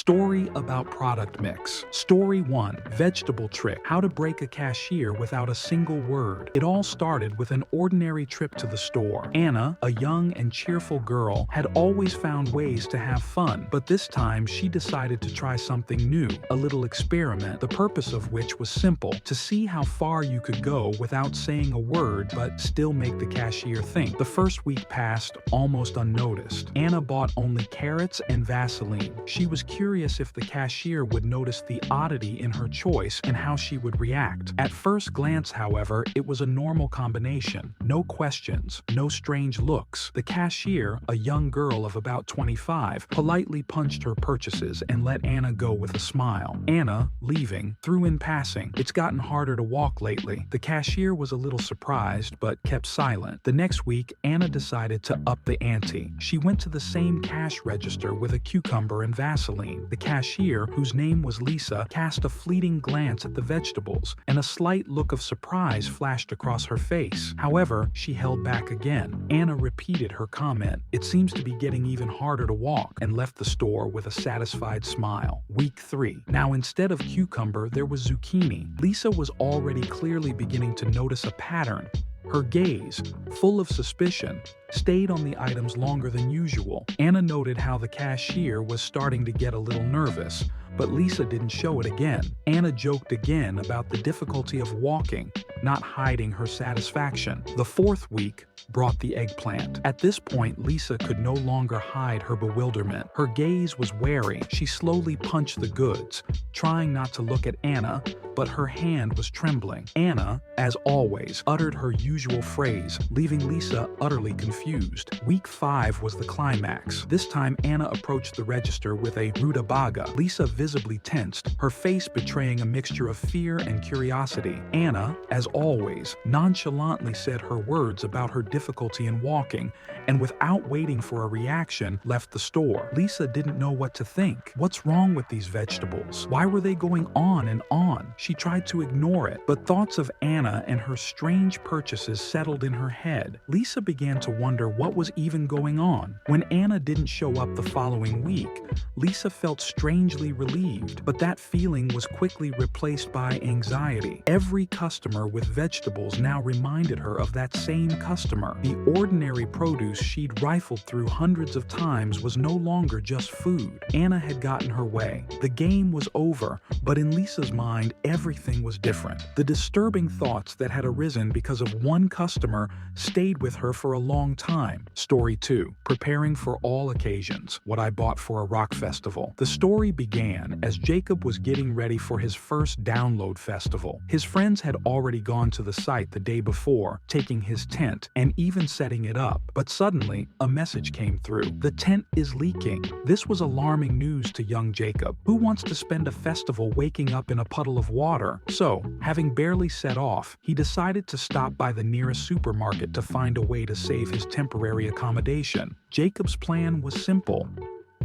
Story about product mix. Story 1. Vegetable trick. How to break a cashier without a single word. It all started with an ordinary trip to the store. Anna, a young and cheerful girl, had always found ways to have fun, but this time she decided to try something new, a little experiment, the purpose of which was simple: to see how far you could go without saying a word but still make the cashier think. The first week passed almost unnoticed. Anna bought only carrots and Vaseline. She was curious if the cashier would notice the oddity in her choice and how she would react. At first glance, however, it was a normal combination. No questions, no strange looks. The cashier, a young girl of about 25, politely punched her purchases and let Anna go with a smile. Anna, leaving, threw in passing, "It's gotten harder to walk lately." The cashier was a little surprised but kept silent. The next week, Anna decided to up the ante. She went to the same cash register with a cucumber and Vaseline. The cashier, whose name was Lisa, cast a fleeting glance at the vegetables, and a slight look of surprise flashed across her face. However, she held back again. Anna repeated her comment, "It seems to be getting even harder to walk," and left the store with a satisfied smile. Week 3. Now instead of cucumber, there was zucchini. Lisa was already clearly beginning to notice a pattern. Her gaze, full of suspicion, stayed on the items longer than usual. Anna noted how the cashier was starting to get a little nervous, but Lisa didn't show it again. Anna joked again about the difficulty of walking, not hiding her satisfaction. The fourth week brought the eggplant. At this point, Lisa could no longer hide her bewilderment. Her gaze was wary. She slowly punched the goods, trying not to look at Anna, but her hand was trembling. Anna, as always, uttered her usual phrase, leaving Lisa utterly confused. Week 5 was the climax. This time, Anna approached the register with a rutabaga. Lisa visibly tensed, her face betraying a mixture of fear and curiosity. Anna, as always, nonchalantly said her words about her difficulty in walking, and without waiting for a reaction, left the store. Lisa didn't know what to think. What's wrong with these vegetables? Why were they going on and on? She tried to ignore it, but thoughts of Anna and her strange purchases settled in her head. Lisa began to wonder what was even going on. When Anna didn't show up the following week, Lisa felt strangely relieved, but that feeling was quickly replaced by anxiety. Every customer with vegetables now reminded her of that same customer. The ordinary produce she'd rifled through hundreds of times was no longer just food. Anna had gotten her way. The game was over, but in Lisa's mind, everything was different. The disturbing thoughts that had arisen because of one customer stayed with her for a long time. Story 2. Preparing for all occasions. What I bought for a rock festival. The story began as Jacob was getting ready for his first download festival. His friends had already gone to the site the day before, taking his tent and even setting it up. But suddenly, a message came through. The tent is leaking. This was alarming news to young Jacob. Who wants to spend a festival waking up in a puddle of water? So, having barely set off, he decided to stop by the nearest supermarket to find a way to save his temporary accommodation. Jacob's plan was simple.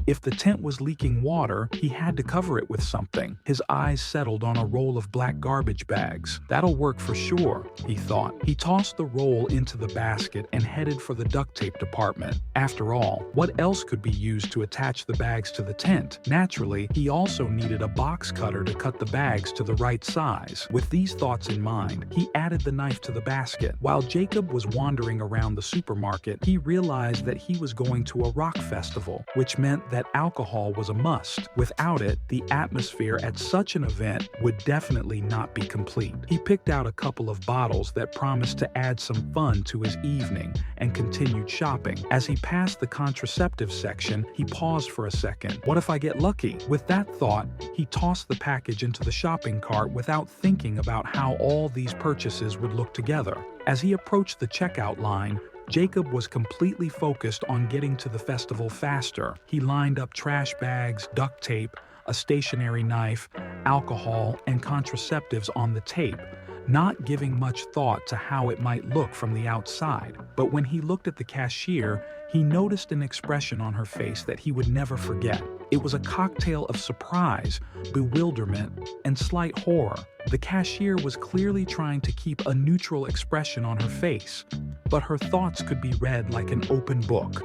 If the tent was leaking water, he had to cover it with something. His eyes settled on a roll of black garbage bags. That'll work for sure, he thought. He tossed the roll into the basket and headed for the duct tape department. After all, what else could be used to attach the bags to the tent? Naturally, he also needed a box cutter to cut the bags to the right size. With these thoughts in mind, he added the knife to the basket. While Jacob was wandering around the supermarket, he realized that he was going to a rock festival, which meant that alcohol was a must. Without it, the atmosphere at such an event would definitely not be complete. He picked out a couple of bottles that promised to add some fun to his evening and continued shopping. As he passed the contraceptive section, he paused for a second. What if I get lucky? With that thought, he tossed the package into the shopping cart without thinking about how all these purchases would look together. As he approached the checkout line, Jacob was completely focused on getting to the festival faster. He lined up trash bags, duct tape, a stationary knife, alcohol, and contraceptives on the tape, not giving much thought to how it might look from the outside. But when he looked at the cashier, he noticed an expression on her face that he would never forget. It was a cocktail of surprise, bewilderment, and slight horror. The cashier was clearly trying to keep a neutral expression on her face, but her thoughts could be read like an open book.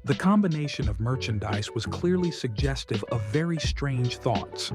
The combination of merchandise was clearly suggestive of very strange thoughts.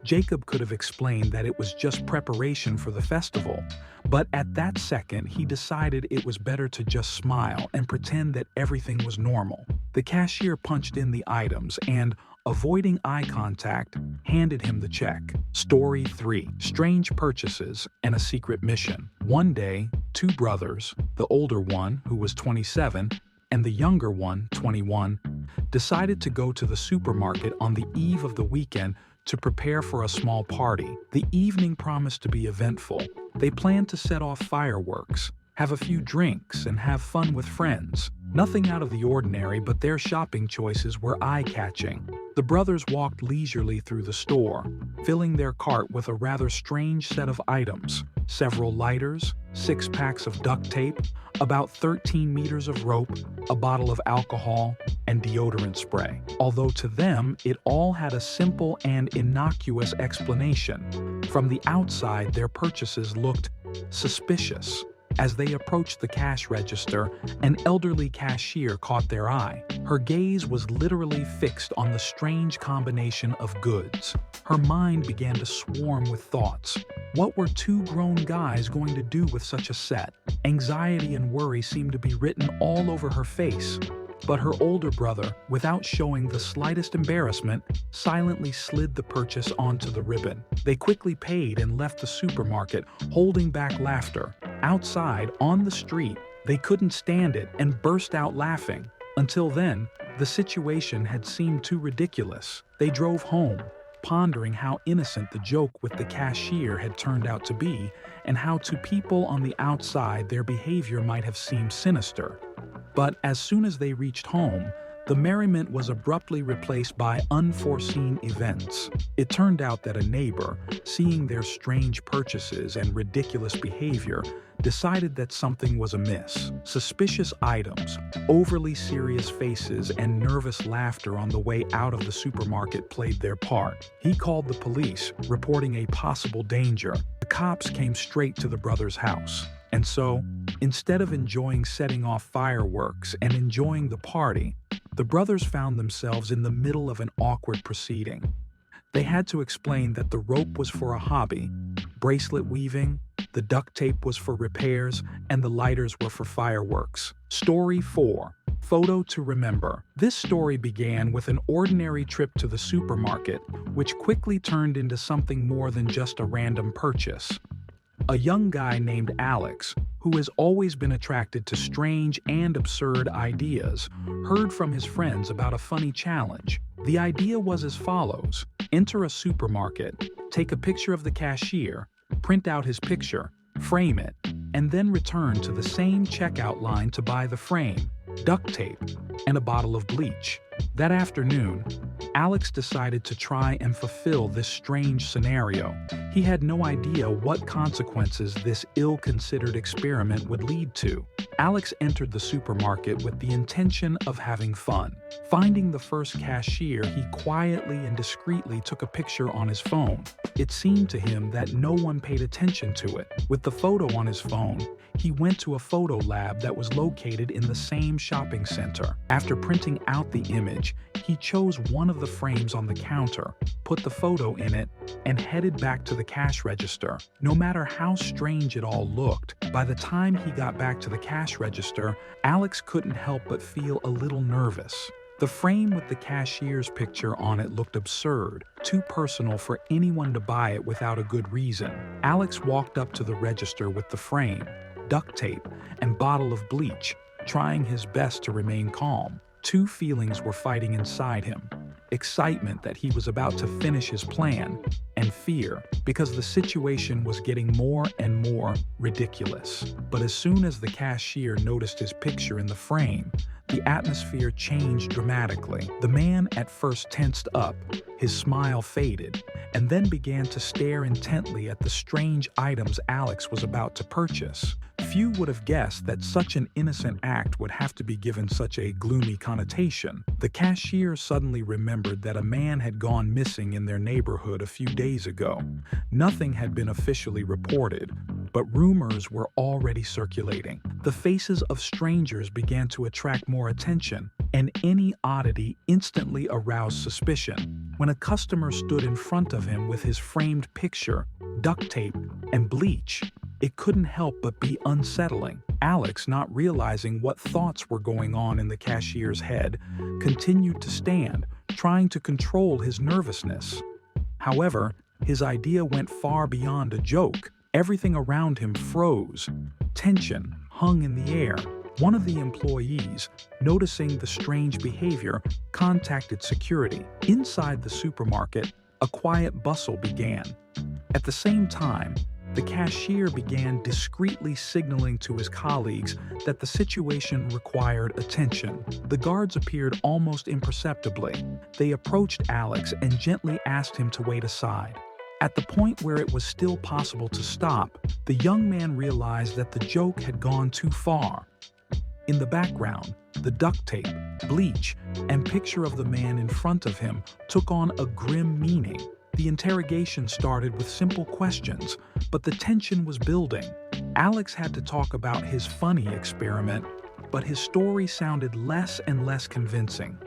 Jacob could have explained that it was just preparation for the festival, but at that second he decided it was better to just smile and pretend that everything was normal. The cashier punched in the items and, avoiding eye contact, handed him the check. Story 3. Strange Purchases and a Secret Mission. One day, two brothers, the older one, who was 27, and the younger one, 21, decided to go to the supermarket on the eve of the weekend to prepare for a small party. The evening promised to be eventful. They planned to set off fireworks, have a few drinks, and have fun with friends. Nothing out of the ordinary, but their shopping choices were eye-catching. The brothers walked leisurely through the store, filling their cart with a rather strange set of items: several lighters, 6 packs of duct tape, about 13 meters of rope, a bottle of alcohol, and deodorant spray. Although to them, it all had a simple and innocuous explanation. From the outside, their purchases looked suspicious. As they approached the cash register, an elderly cashier caught their eye. Her gaze was literally fixed on the strange combination of goods. Her mind began to swarm with thoughts. What were two grown guys going to do with such a set? Anxiety and worry seemed to be written all over her face. But her older brother, without showing the slightest embarrassment, silently slid the purchase onto the ribbon. They quickly paid and left the supermarket, holding back laughter. Outside, on the street, they couldn't stand it and burst out laughing. Until then, the situation had seemed too ridiculous. They drove home, pondering how innocent the joke with the cashier had turned out to be, and how to people on the outside their behavior might have seemed sinister. But as soon as they reached home, the merriment was abruptly replaced by unforeseen events. It turned out that a neighbor, seeing their strange purchases and ridiculous behavior, decided that something was amiss. Suspicious items, overly serious faces, and nervous laughter on the way out of the supermarket played their part. He called the police, reporting a possible danger. The cops came straight to the brothers' house. And so, instead of enjoying setting off fireworks and enjoying the party, the brothers found themselves in the middle of an awkward proceeding. They had to explain that the rope was for a hobby, bracelet weaving, the duct tape was for repairs, and the lighters were for fireworks. Story 4. Photo to Remember. This story began with an ordinary trip to the supermarket, which quickly turned into something more than just a random purchase. A young guy named Alex, who has always been attracted to strange and absurd ideas, heard from his friends about a funny challenge. The idea was as follows: enter a supermarket, take a picture of the cashier, print out his picture, frame it, and then return to the same checkout line to buy the frame, duct tape, and a bottle of bleach. That afternoon, Alex decided to try and fulfill this strange scenario. He had no idea what consequences this ill-considered experiment would lead to. Alex entered the supermarket with the intention of having fun. Finding the first cashier, he quietly and discreetly took a picture on his phone. It seemed to him that no one paid attention to it. With the photo on his phone, he went to a photo lab that was located in the same shopping center. After printing out the image, he chose one of the frames on the counter, put the photo in it, and headed back to the cash register. No matter how strange it all looked, by the time he got back to the cash register, Alex couldn't help but feel a little nervous. The frame with the cashier's picture on it looked absurd, too personal for anyone to buy it without a good reason. Alex walked up to the register with the frame, duct tape, and bottle of bleach, trying his best to remain calm. Two feelings were fighting inside him: excitement that he was about to finish his plan, and fear because the situation was getting more and more ridiculous. But as soon as the cashier noticed his picture in the frame, the atmosphere changed dramatically. The man at first tensed up, his smile faded, and then began to stare intently at the strange items Alex was about to purchase. Few would have guessed that such an innocent act would have to be given such a gloomy connotation. The cashier suddenly remembered that a man had gone missing in their neighborhood a few days ago. Nothing had been officially reported, but rumors were already circulating. The faces of strangers began to attract more attention, and any oddity instantly aroused suspicion. When a customer stood in front of him with his framed picture, duct tape, and bleach, it couldn't help but be unsettling. Alex, not realizing what thoughts were going on in the cashier's head, continued to stand, trying to control his nervousness. However, his idea went far beyond a joke. Everything around him froze. Tension hung in the air. One of the employees, noticing the strange behavior, contacted security. Inside the supermarket, a quiet bustle began. At the same time, the cashier began discreetly signaling to his colleagues that the situation required attention. The guards appeared almost imperceptibly. They approached Alex and gently asked him to wait aside. At the point where it was still possible to stop, the young man realized that the joke had gone too far. In the background, the duct tape, bleach, and picture of the man in front of him took on a grim meaning. The interrogation started with simple questions, but the tension was building. Alex had to talk about his funny experiment, but his story sounded less and less convincing.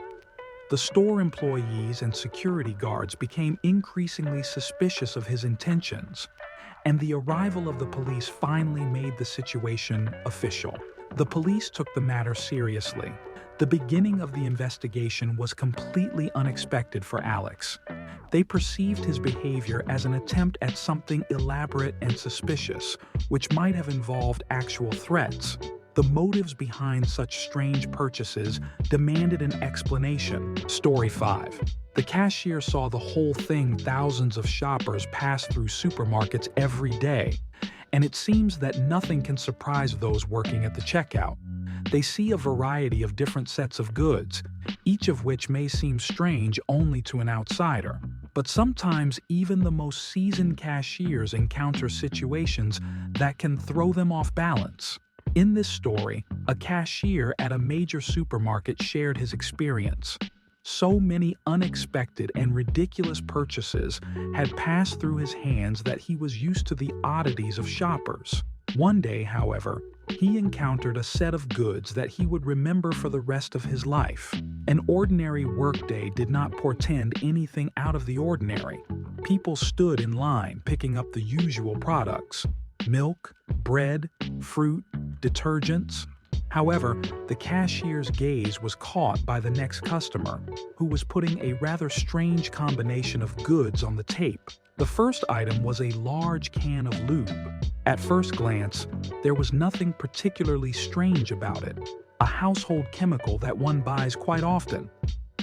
The store employees and security guards became increasingly suspicious of his intentions, and the arrival of the police finally made the situation official. The police took the matter seriously. The beginning of the investigation was completely unexpected for Alex. They perceived his behavior as an attempt at something elaborate and suspicious, which might have involved actual threats. The motives behind such strange purchases demanded an explanation. Story 5. The cashier saw the whole thing. Thousands of shoppers pass through supermarkets every day, and it seems that nothing can surprise those working at the checkout. They see a variety of different sets of goods, each of which may seem strange only to an outsider. But sometimes even the most seasoned cashiers encounter situations that can throw them off balance. In this story, a cashier at a major supermarket shared his experience. So many unexpected and ridiculous purchases had passed through his hands that he was used to the oddities of shoppers. One day, however, he encountered a set of goods that he would remember for the rest of his life. An ordinary workday did not portend anything out of the ordinary. People stood in line picking up the usual products: milk, bread, fruit, detergents. However, the cashier's gaze was caught by the next customer, who was putting a rather strange combination of goods on the tape. The first item was a large can of lube. At first glance, there was nothing particularly strange about it, a household chemical that one buys quite often.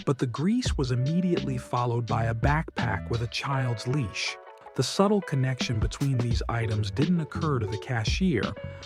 But the grease was immediately followed by a backpack with a child's leash. The subtle connection between these items didn't occur to the cashier,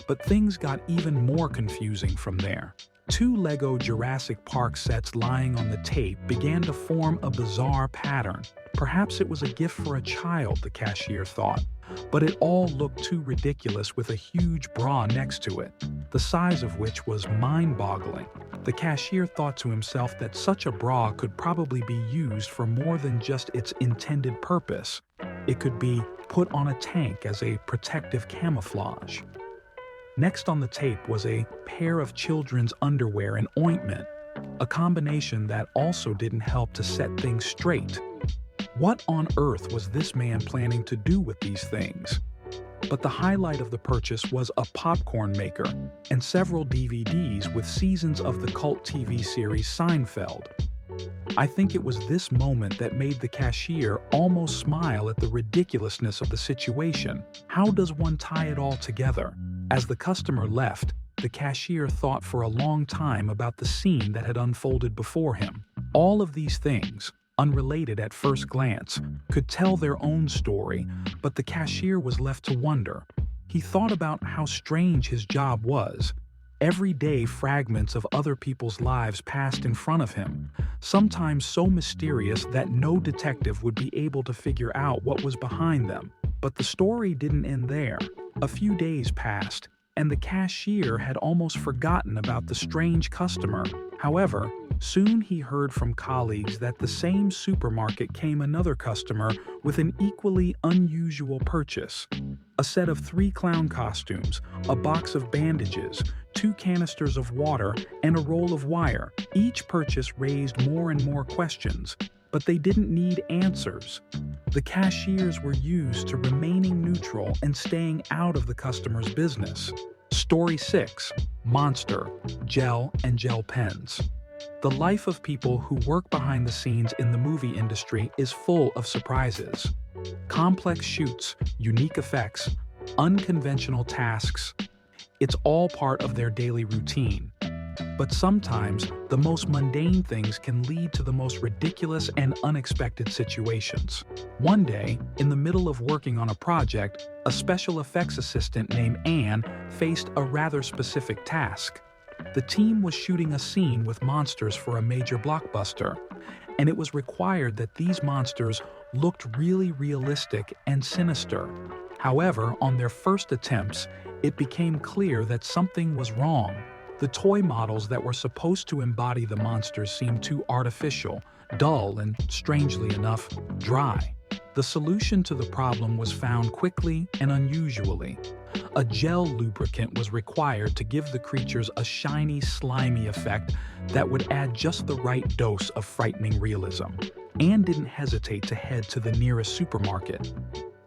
but things got even more confusing from there. 2 Lego Jurassic Park sets lying on the tape began to form a bizarre pattern. Perhaps it was a gift for a child, the cashier thought, but it all looked too ridiculous with a huge bra next to it, the size of which was mind-boggling. The cashier thought to himself that such a bra could probably be used for more than just its intended purpose. It could be put on a tank as a protective camouflage. Next on the tape was a pair of children's underwear and ointment, a combination that also didn't help to set things straight. What on earth was this man planning to do with these things? But the highlight of the purchase was a popcorn maker and several DVDs with seasons of the cult TV series Seinfeld. I think it was this moment that made the cashier almost smile at the ridiculousness of the situation. How does one tie it all together? As the customer left, the cashier thought for a long time about the scene that had unfolded before him. All of these things, unrelated at first glance, could tell their own story, but the cashier was left to wonder. He thought about how strange his job was. Every day, fragments of other people's lives passed in front of him, sometimes so mysterious that no detective would be able to figure out what was behind them. But the story didn't end there. A few days passed, and the cashier had almost forgotten about the strange customer. However, soon he heard from colleagues that the same supermarket came another customer with an equally unusual purchase. A set of 3 clown costumes, a box of bandages, 2 canisters of water, and a roll of wire. Each purchase raised more and more questions, but they didn't need answers. The cashiers were used to remaining neutral and staying out of the customer's business. Story 6. Monster, Gel, and Gel Pens. The life of people who work behind the scenes in the movie industry is full of surprises. Complex shoots, unique effects, unconventional tasks. It's all part of their daily routine. But sometimes, the most mundane things can lead to the most ridiculous and unexpected situations. One day, in the middle of working on a project, a special effects assistant named Anne faced a rather specific task. The team was shooting a scene with monsters for a major blockbuster, and it was required that these monsters looked really realistic and sinister. However, on their first attempts, it became clear that something was wrong. The toy models that were supposed to embody the monsters seemed too artificial, dull, and, strangely enough, dry. The solution to the problem was found quickly and unusually. A gel lubricant was required to give the creatures a shiny, slimy effect that would add just the right dose of frightening realism. Anne didn't hesitate to head to the nearest supermarket.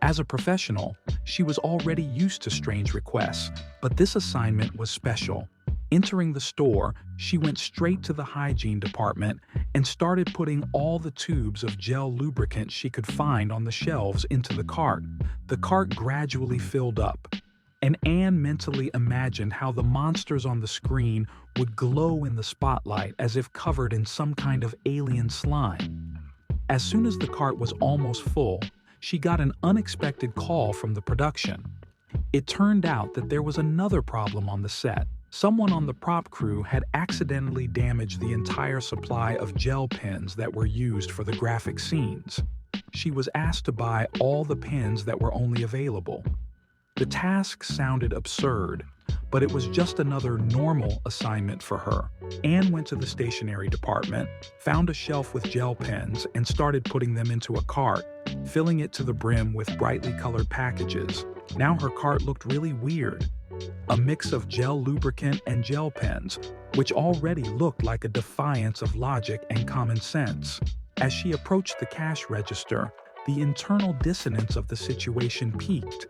As a professional, she was already used to strange requests, but this assignment was special. Entering the store, she went straight to the hygiene department and started putting all the tubes of gel lubricant she could find on the shelves into the cart. The cart gradually filled up, and Anne mentally imagined how the monsters on the screen would glow in the spotlight as if covered in some kind of alien slime. As soon as the cart was almost full, she got an unexpected call from the production. It turned out that there was another problem on the set. Someone on the prop crew had accidentally damaged the entire supply of gel pens that were used for the graphic scenes. She was asked to buy all the pens that were only available. The task sounded absurd, but it was just another normal assignment for her. Anne went to the stationery department, found a shelf with gel pens, and started putting them into a cart, filling it to the brim with brightly colored packages. Now her cart looked really weird. A mix of gel lubricant and gel pens, which already looked like a defiance of logic and common sense. As she approached the cash register, the internal dissonance of the situation peaked.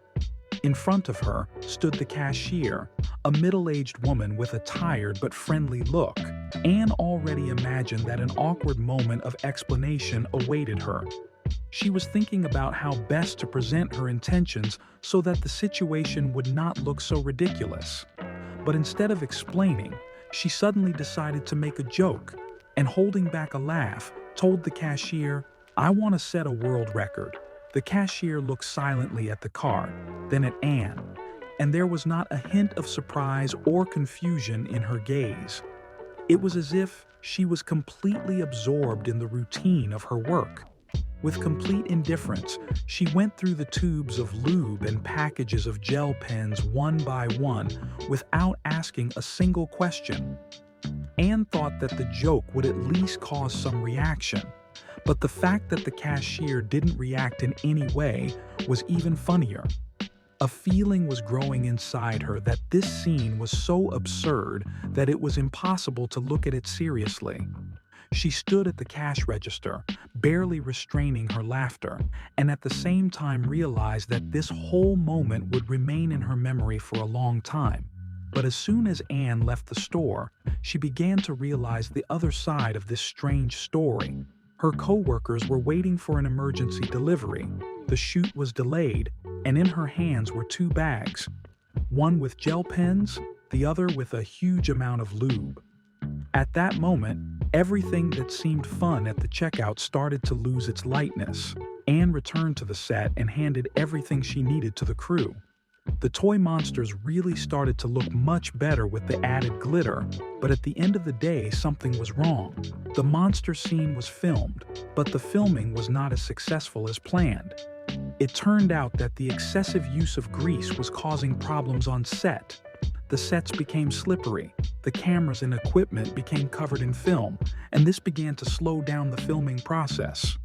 In front of her stood the cashier, a middle-aged woman with a tired but friendly look. Anne already imagined that an awkward moment of explanation awaited her. She was thinking about how best to present her intentions so that the situation would not look so ridiculous. But instead of explaining, she suddenly decided to make a joke, and holding back a laugh, told the cashier, "I want to set a world record." The cashier looked silently at the card, then at Anne, and there was not a hint of surprise or confusion in her gaze. It was as if she was completely absorbed in the routine of her work. With complete indifference, she went through the tubes of lube and packages of gel pens one by one without asking a single question. Anne thought that the joke would at least cause some reaction, but the fact that the cashier didn't react in any way was even funnier. A feeling was growing inside her that this scene was so absurd that it was impossible to look at it seriously. She stood at the cash register, barely restraining her laughter, and at the same time realized that this whole moment would remain in her memory for a long time. But as soon as Anne left the store, she began to realize the other side of this strange story. Her co-workers were waiting for an emergency delivery. The shoot was delayed, and in her hands were 2 bags, one with gel pens, the other with a huge amount of lube. At that moment, everything that seemed fun at the checkout started to lose its lightness. Anne returned to the set and handed everything she needed to the crew. The toy monsters really started to look much better with the added glitter, but at the end of the day, something was wrong. The monster scene was filmed, but the filming was not as successful as planned. It turned out that the excessive use of grease was causing problems on set. the sets became slippery, the cameras and equipment became covered in film, and this began to slow down the filming process.